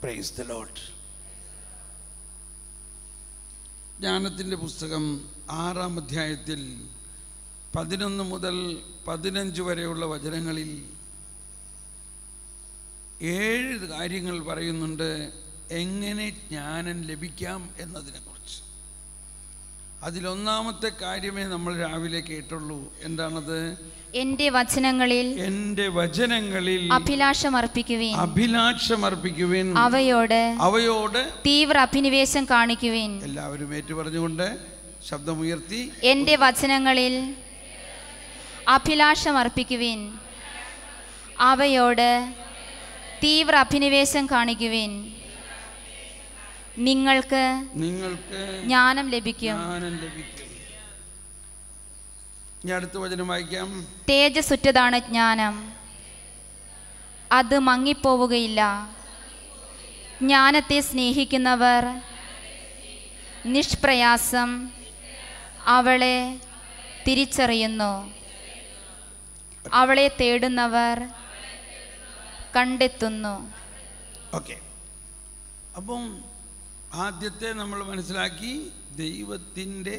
Praise the Lord. ജ്ഞാനത്തിൻ്റെ പുസ്തകം 6-ാം അധ്യായത്തിൽ 11 മുതൽ 15 വരെയുള്ള വചനങ്ങളിൽ 7 കാര്യങ്ങൾ പറയുന്നുണ്ട് എങ്ങനെ ജ്ഞാനം ലഭിക്കാം എന്നതിനെക്കുറിച്ച്. അതിലൊന്നാമത്തെ കാര്യമേ നമ്മൾ രാവിലെ കേട്ടുള്ളൂ. എന്താണത്? എന്റെ വചനങ്ങളിൽ അഭിലാഷമർപ്പിക്കുവിൻ, അവയോട് തീവ്ര അഭിനിവേശം കാണിക്കുവിൻ. എല്ലാവരും ഏറ്റു പറഞ്ഞുകൊണ്ട് ശബ്ദമുയർത്തി, എന്റെ വചനങ്ങളിൽ അഭിലാഷമർപ്പിക്കുവിൻ, അവയോട് തീവ്ര അഭിനിവേശം കാണിക്കുവിൻ. നിങ്ങൾക്ക് ജ്ഞാനം ലഭിക്കും. ഞാൻ അടുത്ത വചനം വായിക്കാം. തേജസ്സുറ്റതാണ് ജ്ഞാനം, അത് മങ്ങിപ്പോവുകയില്ല. ജ്ഞാനത്തെ സ്നേഹിക്കുന്നവർ നിഷ്പ്രയാസം അവളെ തിരിച്ചറിയുന്നു. അവളെ തേടുന്നവർ കണ്ടെത്തുന്നു. ഓക്കെ, അപ്പം ആദ്യത്തെ നമ്മൾ മനസ്സിലാക്കി, ദൈവത്തിൻ്റെ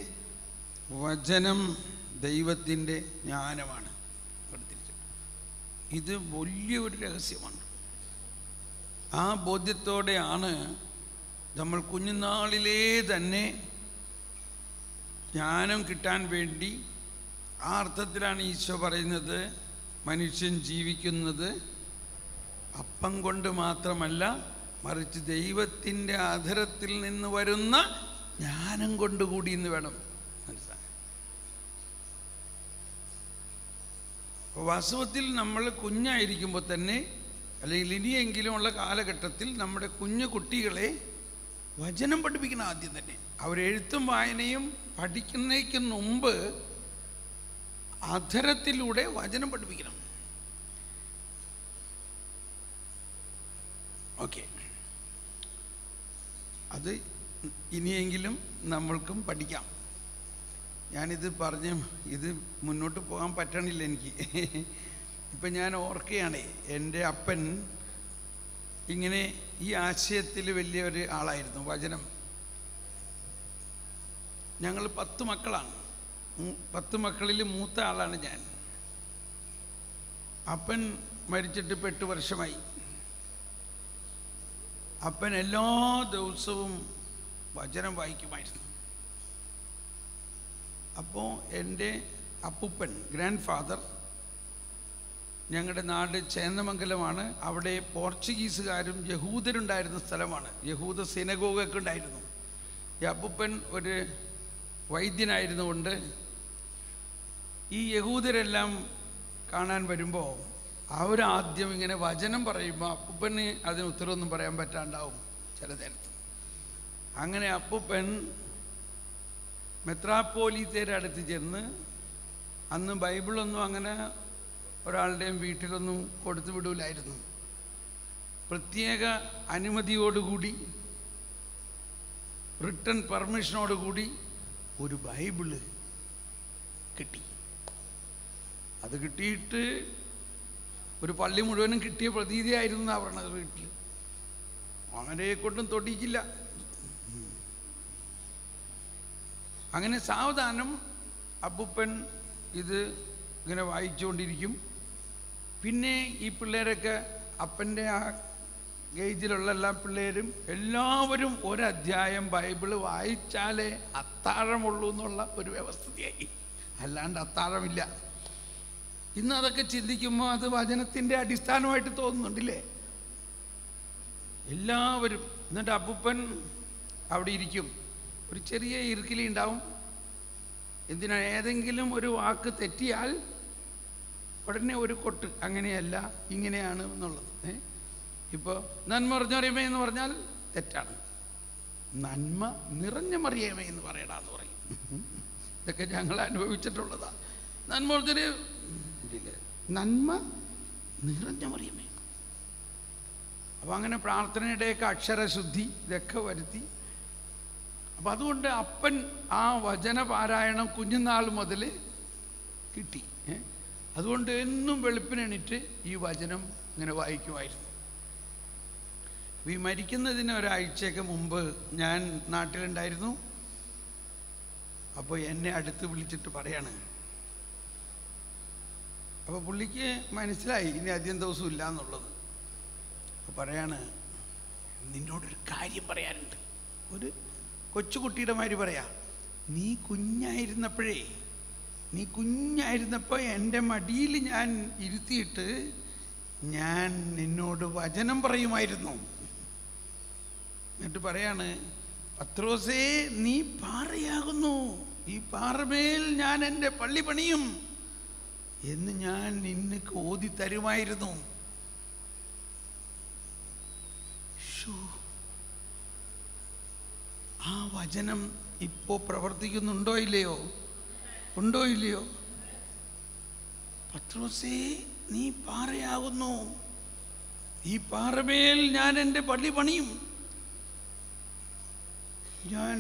വചനം ദൈവത്തിൻ്റെ ജ്ഞാനമാണ്. ഇത് വലിയൊരു രഹസ്യമാണ്. ആ ബോധ്യത്തോടെയാണ് നമ്മൾ കുഞ്ഞുനാളിലേ തന്നെ ജ്ഞാനം കിട്ടാൻ വേണ്ടി, ആ അർത്ഥത്തിലാണ് ഈശോ പറയുന്നത്, മനുഷ്യൻ ജീവിക്കുന്നത് അപ്പം കൊണ്ട് മാത്രമല്ല, മറിച്ച് ദൈവത്തിൻ്റെ അധരത്തിൽ നിന്ന് വരുന്ന ജ്ഞാനം കൊണ്ടുകൂടി എന്ന് വേണം മനസ്സിലാക്കാൻ. വാസ്തവത്തിൽ നമ്മൾ കുഞ്ഞായിരിക്കുമ്പോൾ തന്നെ, അല്ലെങ്കിൽ ഇനിയെങ്കിലും ഉള്ള കാലഘട്ടത്തിൽ നമ്മുടെ കുഞ്ഞു കുട്ടികളെ വചനം പഠിപ്പിക്കണം. ആദ്യം തന്നെ അവരെഴുത്തും വായനയും പഠിക്കുന്നതിന് മുമ്പ് അധരത്തിലൂടെ വചനം പഠിപ്പിക്കണം. ഓക്കെ, അത് ഇനിയെങ്കിലും നമ്മൾക്കും പഠിക്കാം. ഞാനിത് ഇത് മുന്നോട്ട് പോകാൻ പറ്റണില്ല എനിക്ക്. ഇപ്പം ഞാൻ ഓർക്കുകയാണ്, എൻ്റെ അപ്പൻ ഇങ്ങനെ ഈ ആശയത്തിൽ വലിയൊരു ആളായിരുന്നു. വചനം, ഞങ്ങൾ 10 മക്കളാണ്. 10 മക്കളിൽ മൂത്ത ആളാണ് ഞാൻ. അപ്പൻ മരിച്ചിട്ട് ഇപ്പോൾ 8 വർഷമായി. അപ്പൻ എല്ലാ ദിവസവും വചനം വായിക്കുമായിരുന്നു. അപ്പോൾ എൻ്റെ അപ്പൂപ്പൻ, ഗ്രാൻഡ് ഫാദർ, ഞങ്ങളുടെ നാട് ചേന്നമംഗലമാണ്. അവിടെ പോർച്ചുഗീസുകാരും യഹൂദരുണ്ടായിരുന്ന സ്ഥലമാണ്. യഹൂദ സിനഗോഗൊക്കെ ഉണ്ടായിരുന്നു. ഈ അപ്പൂപ്പൻ ഒരു വൈദ്യനായിരുന്നുകൊണ്ട് ഈ യഹൂദരെല്ലാം കാണാൻ വരുമ്പോൾ അവരാദ്യം ഇങ്ങനെ വചനം പറയുമ്പോൾ അപ്പൂപ്പന് അതിന് ഉത്തരവൊന്നും പറയാൻ പറ്റാണ്ടാവും ചില നേരത്ത്. അങ്ങനെ അപ്പൂപ്പൻ മെത്രാപ്പോലീത്തയുടെ അടുത്ത് ചെന്ന്, അന്ന് ബൈബിളൊന്നും അങ്ങനെ ഒരാളുടെയും വീട്ടിലൊന്നും കൊടുത്തു വിടൂലായിരുന്നു. പ്രത്യേക അനുമതിയോടുകൂടി, റിട്ടൺ പെർമിഷനോടുകൂടി ഒരു ബൈബിള് കിട്ടി. അത് കിട്ടിയിട്ട് ഒരു പള്ളി മുഴുവനും കിട്ടിയ പ്രതീതിയായിരുന്നു അവരുടെ വീട്ടിൽ. അവരെ കൊണ്ടും തൊടിക്കില്ല. അങ്ങനെ സാവധാനം അപ്പൂപ്പൻ ഇത് ഇങ്ങനെ വായിച്ചുകൊണ്ടിരിക്കും. പിന്നെ ഈ പിള്ളേരൊക്കെ, അപ്പൻ്റെ ആ ഗേജിലുള്ള എല്ലാ പിള്ളേരും എല്ലാവരും ഒരധ്യായം ബൈബിള് വായിച്ചാലേ അത്താഴമുള്ളൂ എന്നുള്ള ഒരു വ്യവസ്ഥയായി. അല്ലാണ്ട് അത്താഴമില്ല. ഇന്ന് അതൊക്കെ ചിന്തിക്കുമ്പോൾ അത് വചനത്തിൻ്റെ അടിസ്ഥാനമായിട്ട് തോന്നുന്നുണ്ടല്ലേ? എല്ലാവരും. എന്നിട്ട് അപ്പൂപ്പൻ അവിടെ ഇരിക്കും. ഒരു ചെറിയ ഇറുക്കിലി ഉണ്ടാവും. എന്തിനാ? ഏതെങ്കിലും ഒരു വാക്ക് തെറ്റിയാൽ ഉടനെ ഒരു കൊട്ട്, അങ്ങനെയല്ല ഇങ്ങനെയാണ് എന്നുള്ളത്. ഇപ്പോൾ നന്മ നിറഞ്ഞ എന്ന് പറഞ്ഞാൽ തെറ്റാണ്. നന്മ നിറഞ്ഞ മറിയമേ എന്ന് പറയടാന്ന് പറയും. ഇതൊക്കെ ഞങ്ങൾ അനുഭവിച്ചിട്ടുള്ളതാണ്. നന്മ നിറഞ്ഞ മറിയമേ. അപ്പം അങ്ങനെ പ്രാർത്ഥനയുടെയൊക്കെ അക്ഷരശുദ്ധി ഇതൊക്കെ വരുത്തി. അപ്പം അതുകൊണ്ട് അപ്പൻ ആ വചനപാരായണം കുഞ്ഞുനാൾ മുതൽ കിട്ടി. അതുകൊണ്ട് എന്നും വെളുപ്പിനെണിറ്റ് ഈ വചനം ഇങ്ങനെ വായിക്കുമായിരുന്നു. ഈ മരിക്കുന്നതിന് ഒരാഴ്ചയൊക്കെ മുമ്പ് ഞാൻ നാട്ടിലുണ്ടായിരുന്നു. അപ്പോൾ എന്നെ അടുത്ത് വിളിച്ചിട്ട് പറയാണ്, അപ്പോൾ പുള്ളിക്ക് മനസ്സിലായി ഇനി അധികം ദിവസം ഇല്ല എന്നുള്ളത്. അപ്പോൾ പറയാണ്, നിന്നോടൊരു കാര്യം പറയാനുണ്ട്. ഒരു കൊച്ചുകുട്ടിയുടെ മാതിരി പറയാ, നീ കുഞ്ഞായിരുന്നപ്പോൾ എൻ്റെ മടിയിൽ ഞാൻ ഇരുത്തിയിട്ട് ഞാൻ നിന്നോട് വചനം പറയുമായിരുന്നു. എന്നിട്ട് പറയാണ്, പത്രോസേ നീ പാറയാകുന്നു, ഈ പാറമേൽ ഞാൻ എൻ്റെ പള്ളി പണിയും എന്ന് ഞാൻ നിനക്ക് ഓതി തരുമായിരുന്നു. ആ വചനം ഇപ്പോൾ പ്രവർത്തിക്കുന്നുണ്ടോ ഇല്ലയോ? ഉണ്ടോ ഇല്ലയോ? പത്രോസേ നീ പാറയാകുന്നു, ഈ പാറമേൽ ഞാൻ എൻ്റെ പള്ളി പണിയും. ഞാൻ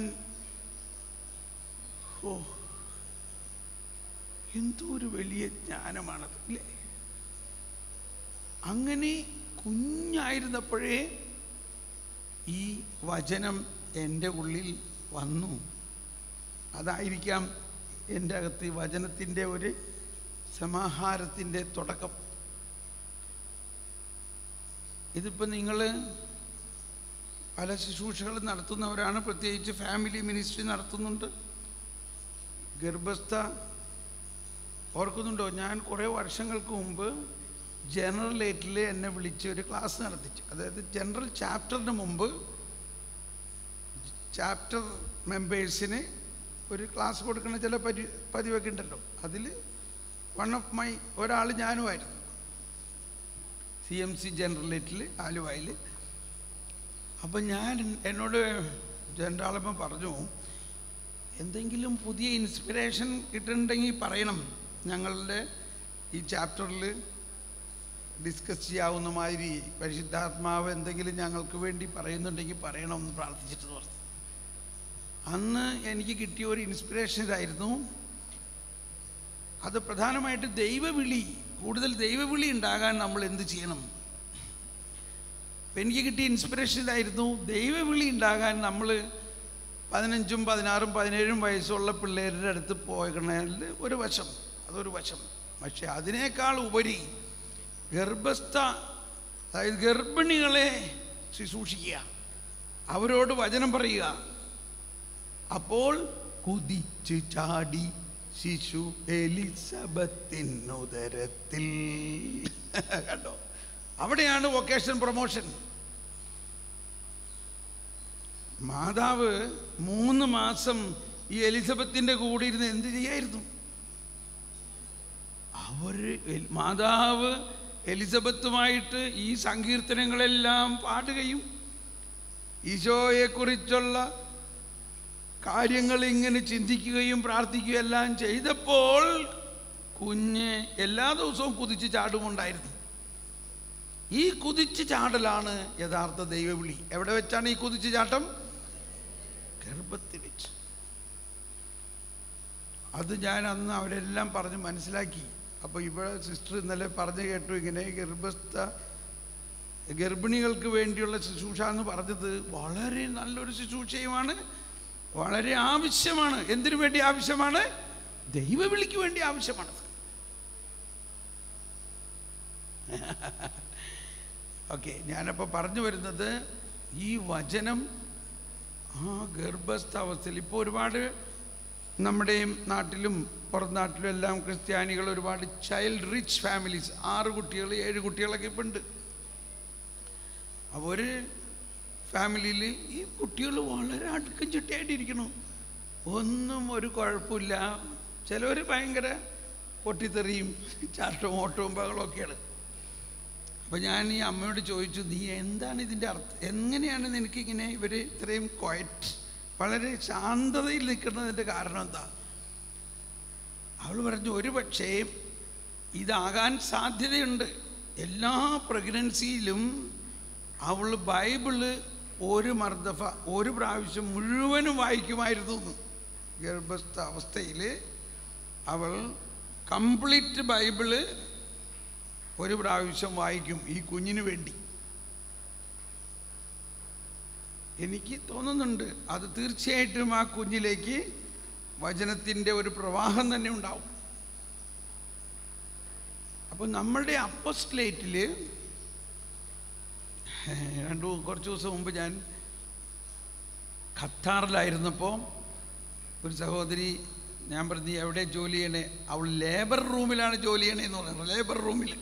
എന്തോ ഒരു വലിയ ജ്ഞാനമാണത് അല്ലേ? അങ്ങനെ കുഞ്ഞായിരുന്നപ്പോഴേ ഈ വചനം എൻ്റെ ഉള്ളിൽ വന്നു. അതായിരിക്കാം എൻ്റെ അകത്ത് വചനത്തിൻ്റെ ഒരു സമാഹാരത്തിൻ്റെ തുടക്കം. ഇതിപ്പോൾ നിങ്ങൾ പല ശുശ്രൂഷകൾ നടത്തുന്നവരാണ്, പ്രത്യേകിച്ച് ഫാമിലി മിനിസ്ട്രി നടത്തുന്നുണ്ട്. ഗർഭസ്ഥ ഓർക്കുന്നുണ്ടോ? ഞാൻ കുറേ വർഷങ്ങൾക്ക് മുമ്പ് ജനറൽ എയ്റ്റിൽ എന്നെ വിളിച്ച് ഒരു ക്ലാസ് നടത്തിച്ചു. അതായത് ജനറൽ ചാപ്റ്ററിന് മുമ്പ് ചാപ്റ്റർ മെമ്പേഴ്സിന് ഒരു ക്ലാസ് കൊടുക്കുന്ന ചില പതിവൊക്കെ ഉണ്ടല്ലോ. അതിൽ ഒരാൾ ഞാനുമായിരുന്നു. CMC ജനറൽ എയ്റ്റിൽ ആലുവയിൽ. അപ്പം എന്നോട് രണ്ടാളപ്പം പറഞ്ഞു, എന്തെങ്കിലും പുതിയ ഇൻസ്പിറേഷൻ കിട്ടുന്നുണ്ടെങ്കിൽ പറയണം, ഞങ്ങളുടെ ഈ ചാപ്റ്ററിൽ ഡിസ്കസ് ചെയ്യാവുന്ന മാതിരി പരിശുദ്ധാത്മാവ് എന്തെങ്കിലും ഞങ്ങൾക്ക് വേണ്ടി പറയുന്നുണ്ടെങ്കിൽ പറയണമെന്ന് പ്രാർത്ഥിച്ചിട്ട് പറഞ്ഞു. അന്ന് എനിക്ക് കിട്ടിയ ഒരു ഇൻസ്പിറേഷൻ ഇതായിരുന്നു. അത് പ്രധാനമായിട്ട് ദൈവവിളി, കൂടുതൽ ദൈവവിളി ഉണ്ടാകാൻ നമ്മൾ എന്ത് ചെയ്യണം? അപ്പം എനിക്ക് കിട്ടിയ ഇൻസ്പിറേഷൻ ഇതായിരുന്നു. ദൈവവിളി ഉണ്ടാകാൻ നമ്മൾ 15, 16, 17 വയസ്സുള്ള പിള്ളേരുടെ അടുത്ത് പോകണതിൽ ഒരു വശം, അതൊരു വശം. പക്ഷെ അതിനേക്കാൾ ഉപരി അതായത് ഗർഭിണികളെ ശുശ്രൂഷിക്കുക, അവരോട് വചനം പറയുക. അപ്പോൾ കുതിച്ചു ചാടി ശിശു എലിസബത്തിനുദരത്തിൽ. കണ്ടോ, അവിടെയാണ് വൊക്കേഷൻ പ്രൊമോഷൻ. മാതാവ് 3 മാസം ഈ എലിസബത്തിൻ്റെ കൂടെ ഇരുന്ന് എന്ത് ചെയ്യായിരുന്നു? മാതാവ് എലിസബത്തുമായിട്ട് ഈ സങ്കീർത്തനങ്ങളെല്ലാം പാടുകയും ഈശോയെക്കുറിച്ചുള്ള കാര്യങ്ങൾ ഇങ്ങനെ ചിന്തിക്കുകയും പ്രാർത്ഥിക്കുകയും എല്ലാം ചെയ്തപ്പോൾ കുഞ്ഞ് എല്ലാ ദിവസവും കുതിച്ച് ചാടുമുണ്ടായിരുന്നു. ഈ കുതിച്ച് ചാടലാണ് യഥാർത്ഥ ദൈവവിളി. എവിടെ വെച്ചാണ് ഈ കുതിച്ച് ചാട്ടം? ഗർഭത്തിൽ വെച്ച്. അത് ഞാൻ അന്ന് അവരെല്ലാം പറഞ്ഞ് മനസ്സിലാക്കി. അപ്പോൾ ഇവിടെ സിസ്റ്റർ ഇന്നലെ പറഞ്ഞു കേട്ടു, ഇങ്ങനെ ഗർഭിണികൾക്ക് വേണ്ടിയുള്ള ശുശ്രൂഷ എന്ന് പറഞ്ഞത് വളരെ നല്ലൊരു ശുശ്രൂഷയുമാണ്, വളരെ ആവശ്യമാണ്. എന്തിനു വേണ്ടി ആവശ്യമാണ്? ദൈവവിളിക്ക് വേണ്ടി ആവശ്യമാണത്. ഓക്കെ, ഞാനപ്പോൾ പറഞ്ഞു വരുന്നത് ഈ വചനം ആ ഗർഭസ്ഥാവസ്ഥയിൽ ഇപ്പോൾ ഒരുപാട് നമ്മുടെ നാട്ടിലും പുറം നാട്ടിലും എല്ലാം ക്രിസ്ത്യാനികൾ ഒരുപാട് ചൈൽഡ് റിച്ച് ഫാമിലീസ്, 6 കുട്ടികൾ 7 കുട്ടികളൊക്കെ ഇപ്പം ഉണ്ട്. അപ്പോൾ ഒരു ഫാമിലിയിൽ ഈ കുട്ടികൾ വളരെ അടുക്കും ചിട്ടയായിട്ടിരിക്കണം, ഒന്നും ഒരു കുഴപ്പമില്ല. ചിലവർ ഭയങ്കര പൊട്ടിത്തെറിയും ചാട്ടവും ഓട്ടവും ബഹളമൊക്കെയാണ്. അപ്പോൾ ഞാൻ ഈ അമ്മയോട് ചോദിച്ചു, നീ എന്താണ് ഇതിൻ്റെ അർത്ഥം? എങ്ങനെയാണ് നിനക്കിങ്ങനെ ഇവർ ഇത്രയും ക്വയറ്റ്, വളരെ ശാന്തതയിൽ നിൽക്കുന്നതിൻ്റെ കാരണം എന്താ? അവൾ പറഞ്ഞു, ഒരു പക്ഷേ ഇതാകാൻ സാധ്യതയുണ്ട്. എല്ലാ പ്രഗ്നൻസിയിലും അവൾ ബൈബിള് ഒരു പ്രാവശ്യം മുഴുവനും വായിക്കുമായിരുന്നു. ഗർഭസ്ഥ അവസ്ഥയിൽ അവൾ കംപ്ലീറ്റ് ബൈബിള് ഒരു പ്രാവശ്യം വായിക്കും ഈ കുഞ്ഞിന് വേണ്ടി. എനിക്ക് തോന്നുന്നുണ്ട് അത് തീർച്ചയായിട്ടും ആ കുഞ്ഞിലേക്ക് വചനത്തിൻ്റെ ഒരു പ്രവാഹം തന്നെ ഉണ്ടാവും. അപ്പോൾ നമ്മളുടെ അപ്പോസ്റ്റലേറ്റിൽ കുറച്ച് ദിവസം മുമ്പ് ഞാൻ ഖത്താറിലായിരുന്നപ്പോൾ ഒരു സഹോദരി, ഞാൻ പറഞ്ഞു എവിടെ ജോലി ചെയ്യണേ, അവൾ ലേബർ റൂമിലാണ് ജോലി ചെയ്യണേന്ന് പറയുന്നത്. ലേബർ റൂമിൽ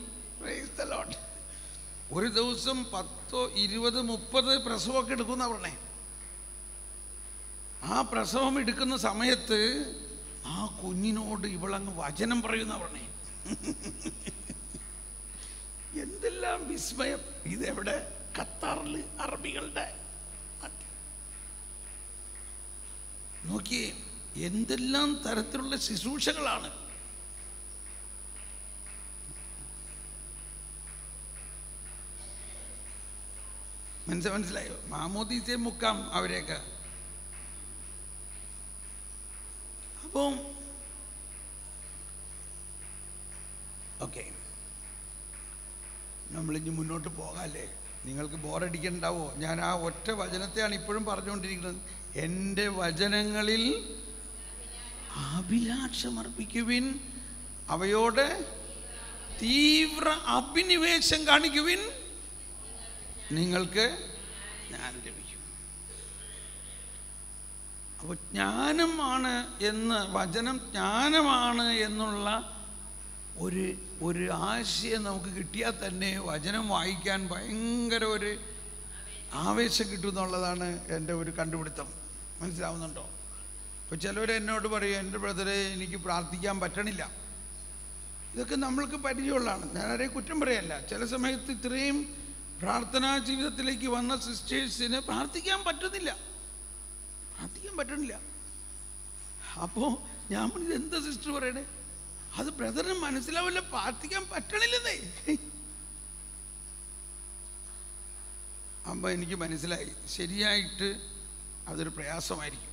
ഒരു ദിവസം 10, 20, 30 പ്രസവമൊക്കെ എടുക്കുന്ന പറഞ്ഞേ. ആ പ്രസവം എടുക്കുന്ന സമയത്ത് ആ കുഞ്ഞിനോട് ഇവളങ്ങ് വചനം പറയുന്ന പറഞ്ഞേ. എന്തെല്ലാം വിസ്മയം! ഇതെവിടെ? ഖത്താറിൽ അറബികളുടെ. നോക്കിയേ, എന്തെല്ലാം തരത്തിലുള്ള ശുശ്രൂഷകളാണ്. മനസ്സിലായോ? മാമോദീസയെ മുക്കാം അവരെയൊക്കെ. അപ്പം ഓക്കെ, നമ്മളിനി മുന്നോട്ട് പോകാല്ലേ? നിങ്ങൾക്ക് ബോറടിക്കണ്ടാവോ? ഞാൻ ആ ഒറ്റ വചനത്തെയാണ് ഇപ്പോഴും പറഞ്ഞുകൊണ്ടിരിക്കുന്നത്. എൻ്റെ വചനങ്ങളിൽ അഭിലാഷമർപ്പിക്കുവിൻ, അവയോട് തീവ്ര അഭിനിവേശം കാണിക്കുവിൻ, നിങ്ങൾക്ക് ജ്ഞാനം ലഭിക്കും. അപ്പോൾ ജ്ഞാനമാണ് എന്ന്, വചനം ജ്ഞാനമാണ് എന്നുള്ള ഒരു ആശയം നമുക്ക് കിട്ടിയാൽ തന്നെ വചനം വായിക്കാൻ ഭയങ്കര ഒരു ആവേശം കിട്ടും എന്നുള്ളതാണ് എൻ്റെ ഒരു കണ്ടുപിടുത്തം. മനസ്സിലാവുന്നുണ്ടോ? ഇപ്പോൾ ചിലവർ എന്നോട് പറയും, എൻ്റെ ബ്രദറെ എനിക്ക് പ്രാർത്ഥിക്കാൻ പറ്റണില്ല. ഇതൊക്കെ നമ്മൾക്ക് പരിചയമുള്ളതാണ്, ഞാനവരെ കുറ്റം പറയല്ല. ചില സമയത്ത് ഇത്രയും പ്രാർത്ഥനാ ജീവിതത്തിലേക്ക് വന്ന സിസ്റ്റേഴ്സിന് പ്രാർത്ഥിക്കാൻ പറ്റണില്ല. അപ്പോൾ ഞാൻ പറഞ്ഞത്, എന്താ സിസ്റ്റർ പറയണേ? അത് ബ്രദറിന് മനസ്സിലാവില്ല, പ്രാർത്ഥിക്കാൻ പറ്റണില്ലെന്നേ. അപ്പോൾ എനിക്ക് മനസ്സിലായി, ശരിയായിട്ട് അതൊരു പ്രയാസമായിരിക്കും.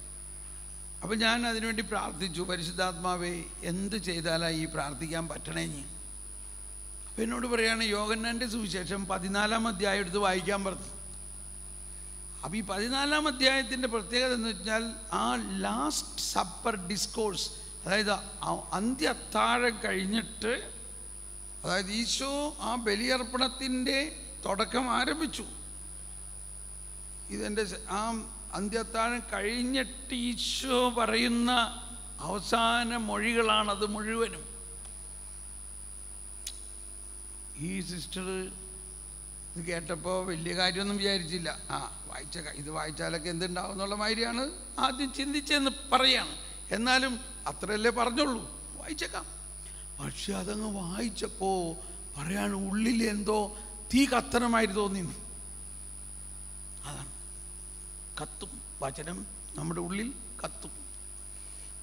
അപ്പോൾ ഞാൻ അതിനുവേണ്ടി പ്രാർത്ഥിച്ചു, പരിശുദ്ധാത്മാവേ എന്ത് ചെയ്താലാ ഈ പ്രാർത്ഥിക്കാൻ പറ്റണേ? അപ്പോൾ എന്നോട് പറയാണ്, യോഹന്നാൻ്റെ സുവിശേഷം 14-ാം അധ്യായം എടുത്ത് വായിക്കാൻ പറഞ്ഞു. അപ്പോൾ ഈ 14-ാം അധ്യായത്തിൻ്റെ പ്രത്യേകത എന്ന് വെച്ചാൽ ആ ലാസ്റ്റ് സപ്പർ ഡിസ്കോഴ്സ്, അതായത് അന്ത്യത്താഴം കഴിഞ്ഞിട്ട്, അതായത് ഈശോ ആ ബലിയർപ്പണത്തിൻ്റെ തുടക്കം ആരംഭിച്ചു. ഇതെൻ്റെ ആ അന്ത്യത്താഴം കഴിഞ്ഞിട്ട് ഈശോ പറയുന്ന അവസാന മൊഴികളാണത് മുഴുവനും. ഈ സിസ്റ്റർ ഇത് കേട്ടപ്പോൾ വലിയ കാര്യമൊന്നും വിചാരിച്ചില്ല. ഇത് വായിച്ചാലൊക്കെ എന്തുണ്ടാവും എന്നുള്ള മാതിരിയാണ് ആദ്യം ചിന്തിച്ചെന്ന് പറയാണ്. എന്നാലും അത്രയല്ലേ പറഞ്ഞുള്ളൂ, വായിച്ചേക്കാം. പക്ഷെ അതങ്ങ് വായിച്ചപ്പോൾ പറയാണ്, ഉള്ളിൽ എന്തോ തീ കത്തണമായിട്ട് തോന്നിന്നു. അതാണ്, കത്തും വചനം നമ്മുടെ ഉള്ളിൽ കത്തും.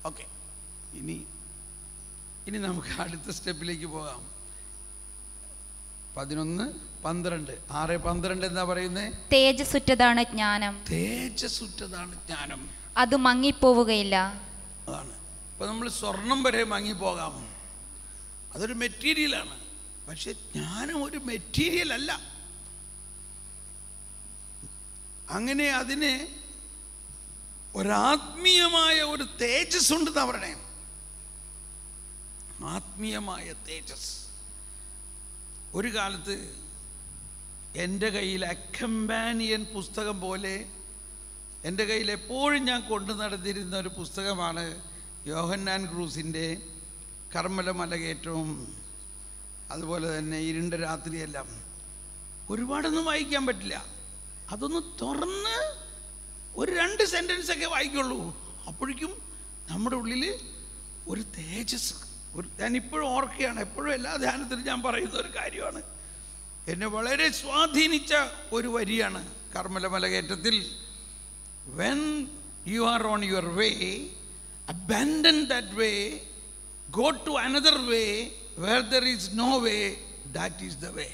ഓക്കെ, ഇനി നമുക്ക് അടുത്ത സ്റ്റെപ്പിലേക്ക് പോകാം. 11:12 6:12 എന്താ പറയുന്നത്? തേജസ്സുറ്റതാണ് ജ്ഞാനം. തേജസ്സുറ്റതാണ് ജ്ഞാനം, അത് മങ്ങിപ്പോവുകയില്ല. അതാണ്. ഇപ്പം നമ്മൾ സ്വർണം വരെ മങ്ങിപ്പോകാം, അതൊരു മെറ്റീരിയലാണ്. പക്ഷെ ജ്ഞാനം ഒരു മെറ്റീരിയൽ അല്ല. അങ്ങനെ അതിന് ഒരാത്മീയമായ ഒരു തേജസ് ഉണ്ടെന്നാ പറയണേ. ആത്മീയമായ തേജസ്. ഒരു കാലത്ത് എൻ്റെ കയ്യിൽ അക്കമ്പാനിയൻ പുസ്തകം പോലെ എൻ്റെ കയ്യിൽ എപ്പോഴും ഞാൻ കൊണ്ടു നടന്നിരുന്ന ഒരു പുസ്തകമാണ് യോഹന്നാൻ ക്രൂസിൻ്റെ കർമ്മല മലകയറ്റവും അതുപോലെ തന്നെ ഇരുണ്ട രാത്രിയെല്ലാം. ഒരുപാടൊന്നും വായിക്കാൻ പറ്റില്ല, അതൊന്ന് തുറന്ന് ഒരു 2 സെൻറ്റൻസൊക്കെ വായിക്കുള്ളൂ. അപ്പോഴേക്കും നമ്മുടെ ഉള്ളിൽ ഒരു തേജസ്. ഞാനിപ്പോഴും ഓർക്കുകയാണ്, എപ്പോഴും എല്ലാ ധ്യാനത്തിലും ഞാൻ പറയുന്ന ഒരു കാര്യമാണ്. എന്നെ വളരെ സ്വാധീനിച്ച ഒരു വരിയാണ് കർമ്മല മലകയറ്റത്തിൽ. When you are on your way, abandon that way, go to another way, where there is no way, that is the way.